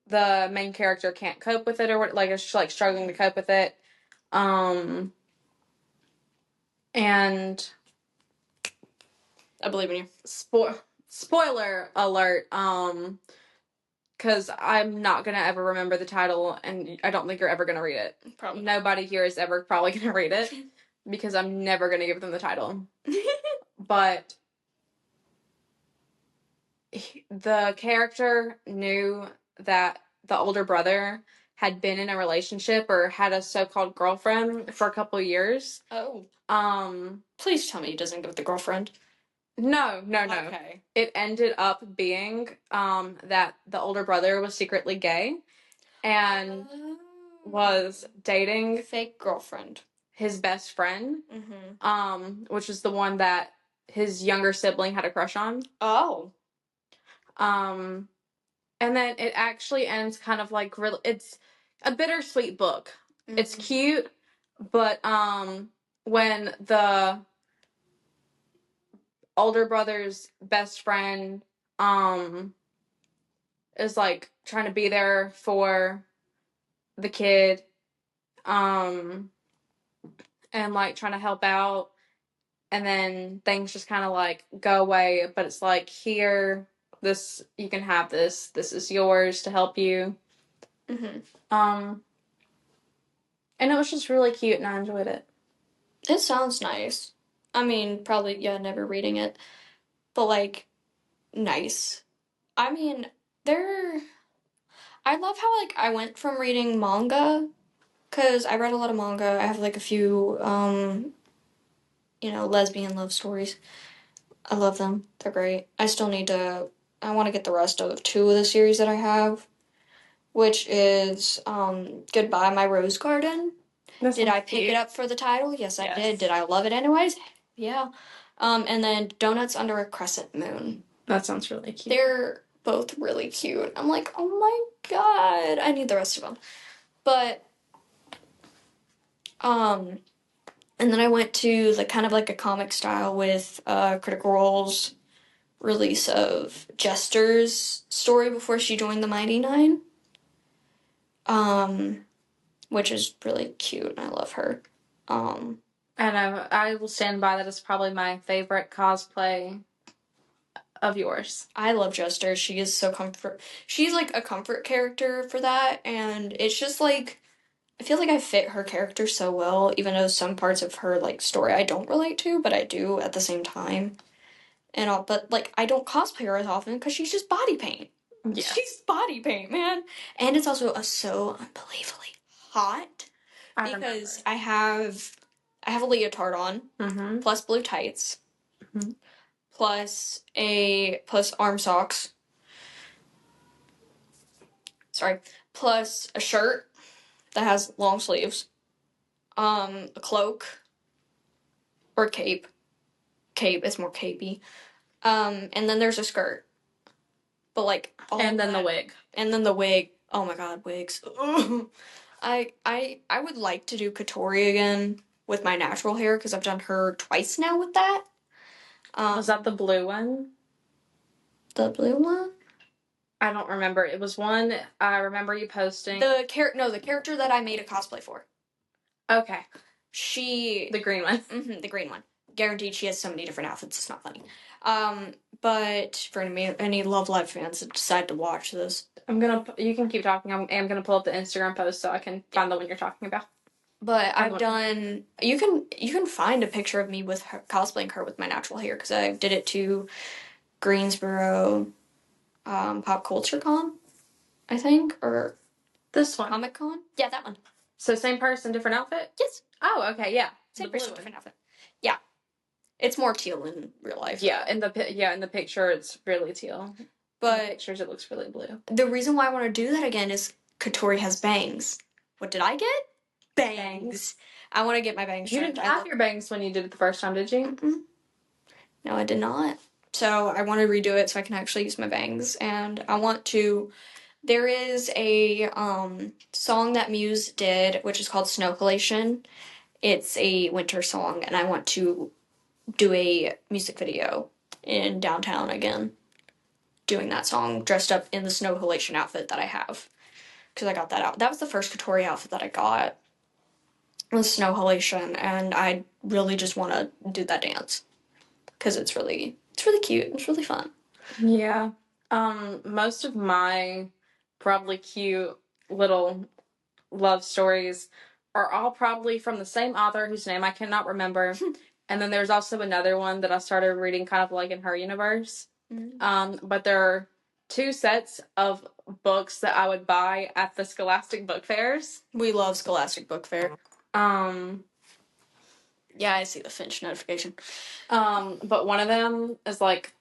the main character can't cope with it or what, like is like struggling to cope with it. And I believe in you. Spoiler alert. Because I'm not gonna ever remember the title, and I don't think you're ever gonna read it. Probably. Nobody here is ever probably gonna read it because I'm never gonna give them the title. But the character knew that the older brother had been in a relationship or had a so-called girlfriend for a couple years. Oh. Please tell me he doesn't go with the girlfriend. No. Okay. It ended up being that the older brother was secretly gay and was dating fake girlfriend, his best friend, which is the one that his younger sibling had a crush on. Oh. And then it actually ends kind of like it's a bittersweet book. It's cute, but when the older brother's best friend is like trying to be there for the kid, and like trying to help out, and then things just kind of like go away. But it's like, here, this, you can have this. This is yours to help you. And it was just really cute, and I enjoyed it. It sounds nice. I mean, probably, yeah, never reading it, but like, nice. I mean, I love how like I went from reading manga, because I read a lot of manga. I have like a few, lesbian love stories. I love them. They're great. I want to get the rest of two of the series that I have, which is Goodbye My Rose Garden. Did I pick it up for the title? Yes, I did. Did I love it anyways? Yeah. And then Donuts Under a Crescent Moon. That sounds really cute. They're both really cute. I'm like, oh my god, I need the rest of them. But, and then I went to the kind of like a comic style with Critical Role's release of Jester's story before she joined the Mighty Nine. Which is really cute, and I love her. And I will stand by that. It's probably my favorite cosplay of yours. I love Jester. She is so she's like a comfort character for that, and it's just like I feel like I fit her character so well, even though some parts of her like story I don't relate to, but I do at the same time. But like I don't cosplay her as often because she's just body paint. Yeah. She's body paint, man. And it's also so unbelievably hot because I have a leotard on, plus blue tights, plus arm socks. Sorry, plus a shirt that has long sleeves, a cloak or cape. Cape is more capey. And then there's a skirt. But like and then the wig. And then the wig. Oh my god, wigs. I would like to do Katori again with my natural hair because I've done her twice now with that. Was that the blue one? The blue one? I don't remember. It was one I remember you posting. The character that I made a cosplay for. Okay. The green one. The green one. Guaranteed she has so many different outfits, it's not funny. But for any Love Live fans that decide to watch this. You can keep talking. I'm gonna pull up the Instagram post so I can find the one you're talking about. But I've done, you can find a picture of me with her, cosplaying her with my natural hair, because I did it to Greensboro Pop Culture Con, I think, or this one. Comic Con? Yeah, that one. So same person, different outfit? Yes. Oh, okay, yeah. Same person, different outfit. Yeah. It's more teal in real life. Yeah, in the picture it's really teal. But in the pictures it looks really blue. The reason why I want to do that again is Katori has bangs. What did I get? Bangs. I want to get my bangs. You didn't have your bangs when you did it the first time, did you? Mm-mm. No, I did not. So I want to redo it so I can actually use my bangs, and I want to. There is a song that Muse did, which is called Snow Collation. It's a winter song, and I want to do a music video in downtown again, doing that song dressed up in the Snow Collation outfit that I have, because I got that out. That was the first Katori outfit that I got, was Snow Collation, and I really just want to do that dance because it's really cute. It's really fun. Yeah. Most of my probably cute little love stories are all probably from the same author whose name I cannot remember. And then there's also another one that I started reading kind of like in her universe. But there are 2 sets of books that I would buy at the Scholastic Book Fairs. We love Scholastic Book Fair. Yeah, I see the Finch notification. But one of them is like,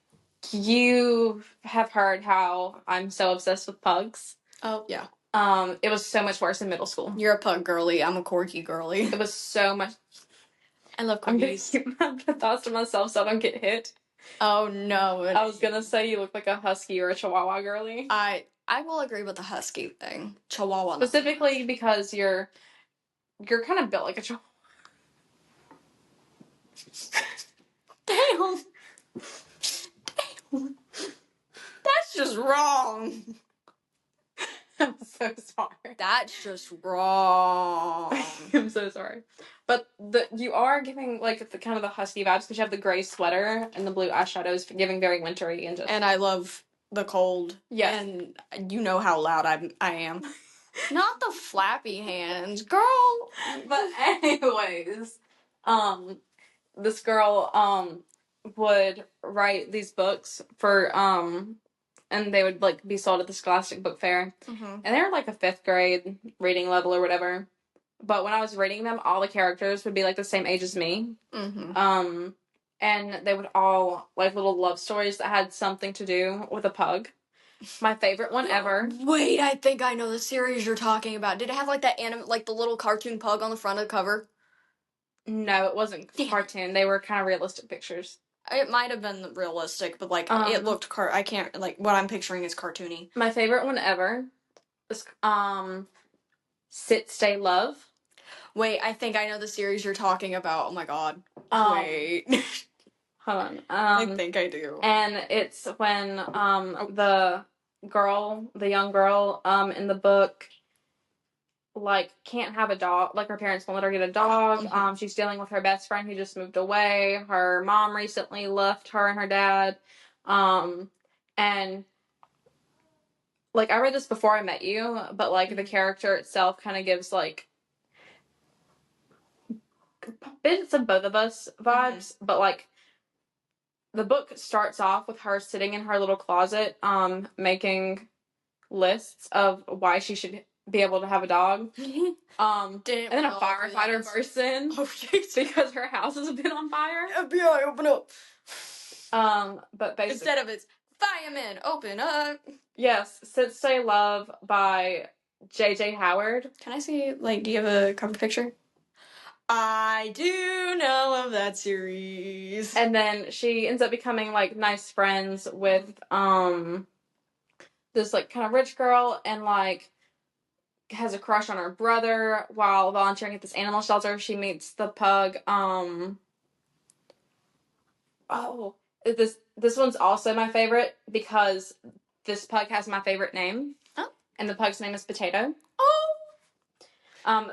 you have heard how I'm so obsessed with pugs. Oh, yeah. It was so much worse in middle school. You're a pug girly. I'm a corgi girly. It was so much. I love corgis. I'm gonna keep my thoughts to myself so I don't get hit. Oh, no. I was gonna say you look like a husky or a chihuahua girly. I will agree with the husky thing. Chihuahua. Specifically because you're kind of built like a chihuahua. Damn. That's just wrong. I'm so sorry. That's just wrong. I'm so sorry. But you are giving like the kind of the husky vibes because you have the gray sweater and the blue eyeshadows, giving very wintry and just. And I love the cold. Yes. And you know how loud I am. Not the flappy hands, girl. But anyways, this girl would write these books for and they would like be sold at the Scholastic Book Fair. And they were like a 5th grade reading level or whatever. But when I was reading them, all the characters would be like the same age as me. And they would all like little love stories that had something to do with a pug. My favorite one ever. Wait, I think I know the series you're talking about. Did it have like that like the little cartoon pug on the front of the cover? No, it wasn't cartoon. They were kind of realistic pictures. It might have been realistic, but like it looked I can't like what I'm picturing is cartoony. My favorite one ever is Sit Stay Love. Wait, I think I know the series you're talking about. Oh my god. Wait. Hold on. I think I do. And it's when the young girl in the book like can't have a dog, like her parents won't let her get a dog. She's dealing with her best friend who just moved away. Her mom recently left her and her dad. And like I read this before I met you, but like the character itself kind of gives like bits of both of us vibes, but like the book starts off with her sitting in her little closet making lists of why she should be able to have a dog. And then a firefighter bursts in because her house has been on fire. FBI, open up. But basically, instead of it's firemen, open up. Yes, Sit Stay Love by J.J. Howard. Can I see, like, do you have a cover picture? I do know of that series. And then she ends up becoming, like, nice friends with, this, like, kind of rich girl and, like, has a crush on her brother while volunteering at this animal shelter. She meets the pug, this one's also my favorite because this pug has my favorite name. Oh. And the pug's name is Potato. Oh.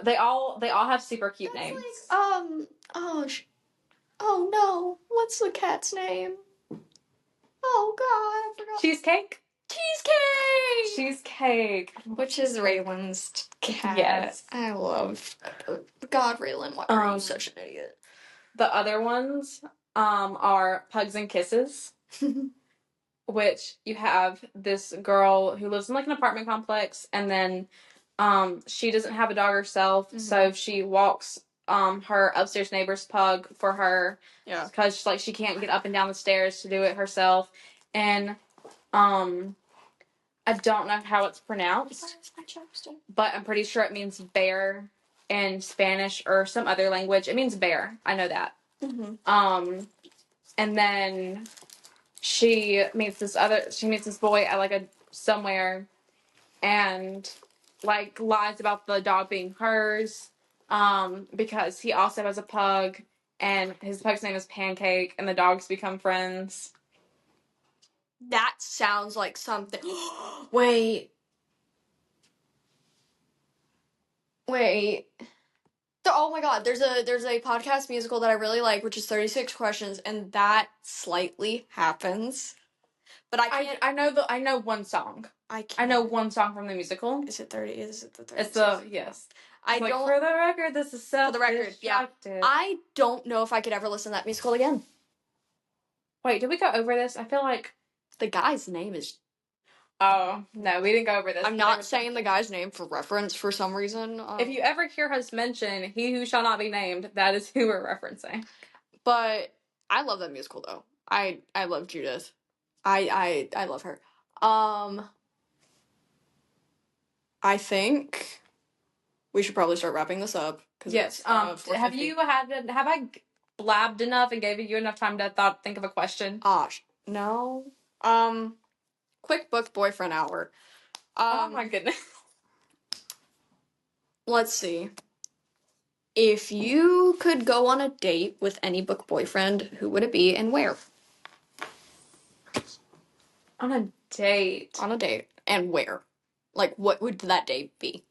They all have super cute names. Like, oh no, what's the cat's name? Oh god, I forgot. Cheesecake? Cheesecake! Which is Raylan's cat. Yes. I love God, Raylan, why are you such an idiot? The other ones are Pugs and Kisses. Which you have this girl who lives in like an apartment complex, and then she doesn't have a dog herself, so she walks her upstairs neighbor's pug for her. Yeah. Because like she can't get up and down the stairs to do it herself. And I don't know how it's pronounced, but I'm pretty sure it means bear in Spanish or some other language. It means bear. I know that. And then she meets this boy at like somewhere and like lies about the dog being hers because he also has a pug and his pug's name is Pancake and the dogs become friends. That sounds like something. Wait. Oh my god, there's a podcast musical that I really like, which is 36 Questions, and that slightly happens. But I can't. I know one song. I know one song from the musical. Is it 30? Is it the 30? It's the yes. I like, don't. For the record, this is so. For the record, yeah. I don't know if I could ever listen to that musical again. Wait, did we go over this? I feel like the guy's name is. Oh no, we didn't go over this. I'm not saying the guy's name for reference for some reason. If you ever hear us mention "He Who Shall Not Be Named," that is who we're referencing. But I love that musical though. I love Judith. I love her. I think we should probably start wrapping this up. Yes. Have I blabbed enough and gave you enough time to think of a question? No. Quick book boyfriend hour. Oh my goodness. Let's see. If you could go on a date with any book boyfriend, who would it be and where? On a date. And where? Like, what would that day be?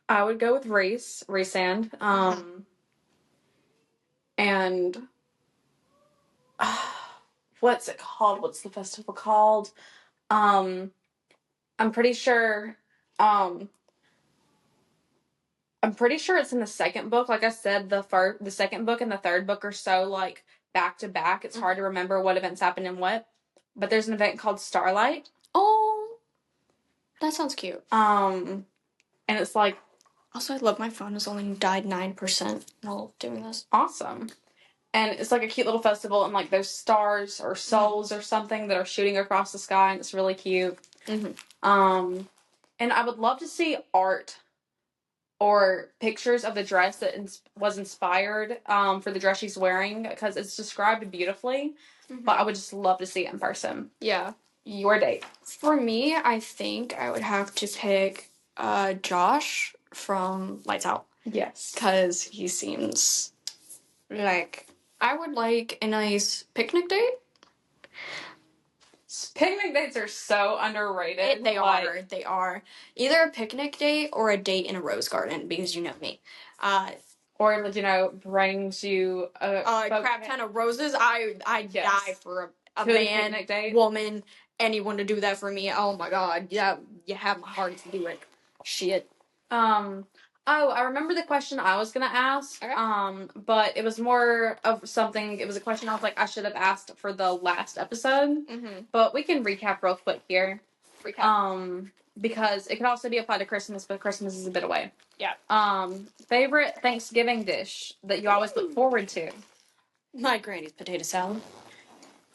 I would go with Raceand. And what's it called? What's the festival called? I'm pretty sure. I'm pretty sure it's in the second book. Like I said, the second book and the third book are so like back to back. It's hard to remember what events happened in what. But there's an event called Starlight. Oh, that sounds cute. And it's like Also, I love my phone has only died 9% while doing this. awesome. And it's like a cute little festival, and like there's stars or souls or something that are shooting across the sky, and it's really cute. And I would love to see art or pictures of the dress that was inspired for the dress she's wearing, because it's described beautifully. But I would just love to see it in person. Yeah. Your date. For me, I think I would have to pick Josh from Lights Out. Yes. Because he seems like I would like a nice picnic date. Picnic dates are so underrated. They are. Either a picnic date or a date in a rose garden, because you know me. Or, you know, brings you a crap ton of roses. I die for a man, date. Woman, anyone to do that for me. Oh my god. Yeah, you have my heart to do it. Shit. Oh, I remember the question I was gonna ask. Okay. But it was more of something. It was a question I was like I should have asked for the last episode. But we can recap real quick here. Because it could also be applied to Christmas, but Christmas is a bit away. Yeah. Favorite Thanksgiving dish that you always look forward to? My granny's potato salad.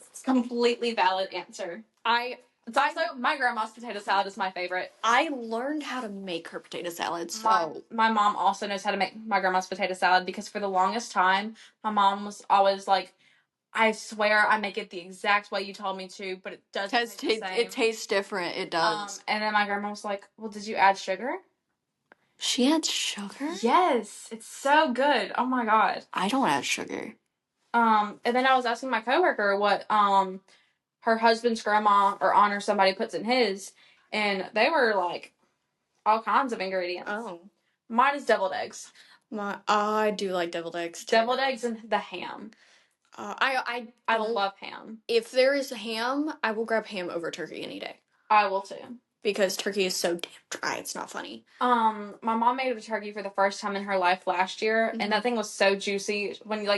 It's a completely valid answer. It's also my grandma's potato salad is my favorite. I learned how to make her potato salad. So my mom also knows how to make my grandma's potato salad, because for the longest time, my mom was always like, I swear I make it the exact way you told me to, but it doesn't taste the same. It tastes different. It does. And then my grandma was like, well, did you add sugar? She adds sugar? Yes. It's so good. Oh my god. I don't add sugar. And then I was asking my coworker what her husband's grandma or aunt or somebody puts in his, and they were like all kinds of ingredients. Oh. Mine is deviled eggs. I do like deviled eggs too. Deviled eggs and the ham. I love ham. If there is ham, I will grab ham over turkey any day. I will too. Because turkey is so damn dry, it's not funny. My mom made a turkey for the first time in her life last year, and that thing was so juicy. When you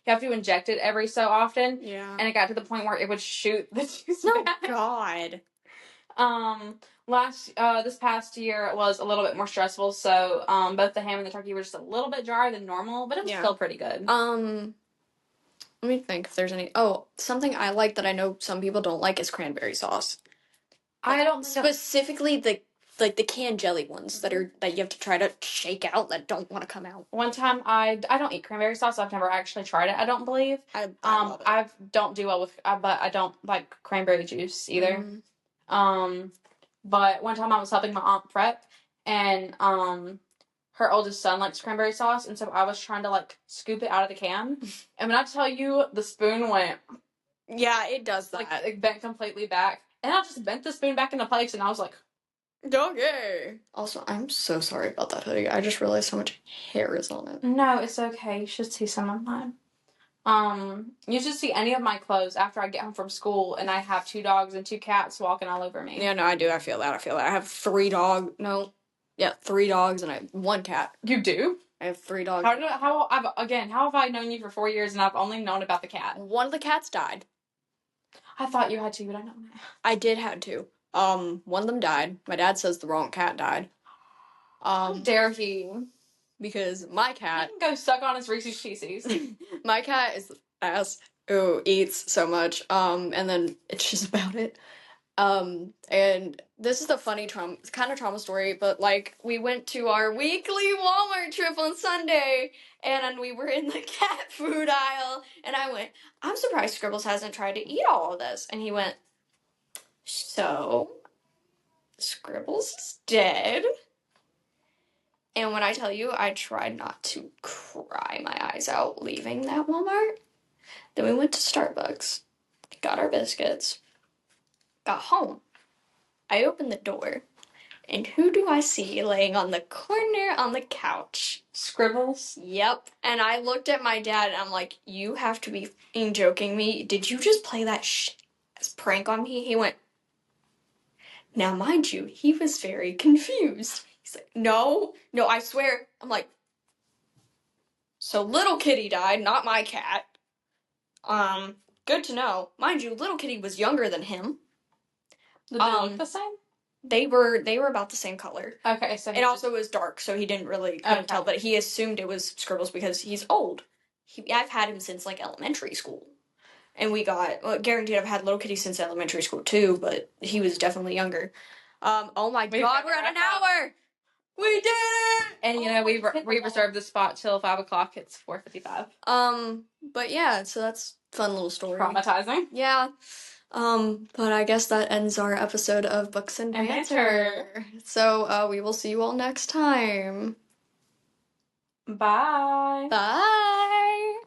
have to inject it every so often. Yeah. And it got to the point where it would shoot the juice. No, God. This past year was a little bit more stressful, so both the ham and the turkey were just a little bit drier than normal, but it was still pretty good. Let me think if there's any. Oh, something I like that I know some people don't like is cranberry sauce. I don't specifically the canned jelly ones that you have to try to shake out that don't want to come out. One time I don't eat cranberry sauce. So I've never actually tried it. I don't believe. I love it. I don't do well with, but I don't like cranberry juice either. But one time I was helping my aunt prep, and her oldest son likes cranberry sauce, and so I was trying to scoop it out of the can, and when I tell you the spoon went, yeah, it does that. It bent completely back, and I just bent the spoon back into place, and I was like, okay. Also, I'm so sorry about that hoodie. I just realized how much hair is on it. No, it's okay. You should see some of mine. You should see any of my clothes after I get home from school, and I have 2 dogs and 2 cats walking all over me. Yeah, no, I do. I feel that. I have 3 dogs. No. Yeah, 3 dogs and I have 1 cat. You do? I have 3 dogs. How have I known you for 4 years and I've only known about the cat? One of the cats died. I thought you had 2, but I don't know. I did have 2. One of them died. My dad says the wrong cat died. How dare he? Because my cat... He can go suck on his Reese's Pieces. My cat is ass who eats so much, and then it's just about it. And this is the funny trauma story, but we went to our weekly Walmart trip on Sunday, and we were in the cat food aisle, and I went, I'm surprised Scribbles hasn't tried to eat all of this. And he went, so, Scribbles is dead. And when I tell you, I tried not to cry my eyes out leaving that Walmart. Then we went to Starbucks. got our biscuits, got home. I opened the door, and who do I see laying on the corner on the couch? Scribbles? Yep. And I looked at my dad, and I'm like, you have to be joking me. Did you just play that prank on me? He went, now mind you, he was very confused. He's like, no, I swear. I'm like, so little kitty died, not my cat. Good to know. Mind you, little kitty was younger than him. Did they look the same? They were about the same color. Okay, so it also was dark, so he didn't really couldn't tell, but he assumed it was Scribbles because he's old. I've had him since like elementary school. And we got guaranteed I've had little kitty since elementary school too, but he was definitely younger. Oh my god, we're at an hour! We did it! And you know, we reserved the spot till 5 o'clock. It's 4:55. But yeah, so that's a fun little story. Traumatizing. Yeah. But I guess that ends our episode of Books and Banter. So we will see you all next time. Bye. Bye.